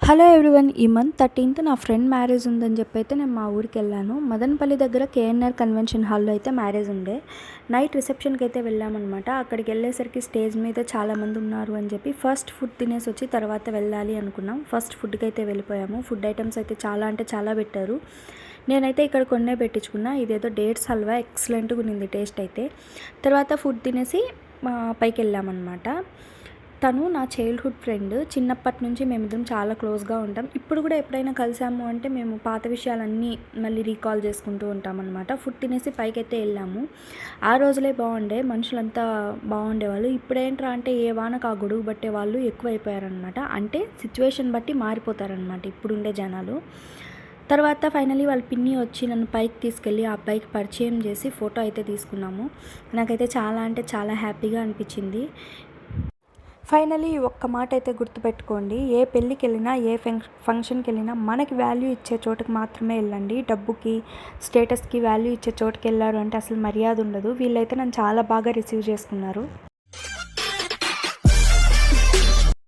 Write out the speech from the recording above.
Hello everyone. ఈ month 13th నా friend marriage ఉందని చెప్పి అయితే నేను మా ఊరికి వెళ్ళాను. మదనపల్లి దగ్గర కేఎన్ఆర్ కన్వెన్షన్ హాల్లో అయితే మ్యారేజ్ ఉండే. నైట్ రిసెప్షన్కి అయితే వెళ్ళామన్నమాట. అక్కడికి వెళ్ళేసరికి స్టేజ్ మీద చాలామంది ఉన్నారు అని చెప్పి ఫస్ట్ ఫుడ్ తినేసి వచ్చి తర్వాత వెళ్ళాలి అనుకున్నాం. ఫస్ట్ ఫుడ్కి అయితే వెళ్ళిపోయాము. ఫుడ్ ఐటమ్స్ అయితే చాలా అంటే చాలా పెట్టారు. నేనైతే ఇక్కడ కొన్నే పెట్టించుకున్నా. ఇదేదో డేట్స్ హల్వా ఎక్సలెంట్గా ఉన్నింది టేస్ట్ అయితే. తర్వాత ఫుడ్ తినేసి పైకి వెళ్ళామన్నమాట. తను నా చైల్డ్హుడ్ ఫ్రెండ్. చిన్నప్పటి నుంచి మేమిద్దరం చాలా క్లోజ్గా ఉంటాం. ఇప్పుడు కూడా ఎప్పుడైనా కలిసాము అంటే మేము పాత విషయాలన్నీ మళ్ళీ రీకాల్ చేసుకుంటూ ఉంటామన్నమాట. ఫుడ్ తినేసి పైకైతే వెళ్ళాము. ఆ రోజులే బాగుండే, మనుషులంతా బాగుండేవాళ్ళు. ఇప్పుడేంట్రా అంటే ఏ వానకు ఆ గొడుగు పట్టే వాళ్ళు ఎక్కువైపోయారనమాట. అంటే సిచ్యువేషన్ బట్టి మారిపోతారనమాట ఇప్పుడుండే జనాలు. తర్వాత ఫైనలీ వాళ్ళ పిన్ని వచ్చి నన్ను పైకి తీసుకెళ్ళి ఆ అబ్బాయికి పరిచయం చేసి ఫోటో అయితే తీసుకున్నాము. నాకైతే చాలా అంటే చాలా హ్యాపీగా అనిపించింది. ఫైనలీ ఒక్క మాట అయితే గుర్తుపెట్టుకోండి, ఏ పెళ్ళికి వెళ్ళినా ఏ ఫంక్షన్కి వెళ్ళినా మనకి వాల్యూ ఇచ్చే చోటుకి మాత్రమే వెళ్ళండి. డబ్బుకి స్టేటస్కి వాల్యూ ఇచ్చే చోటుకి వెళ్ళారు అంటే అసలు మర్యాద ఉండదు. వీళ్ళైతే నన్ను చాలా బాగా రిసీవ్ చేసుకున్నారు.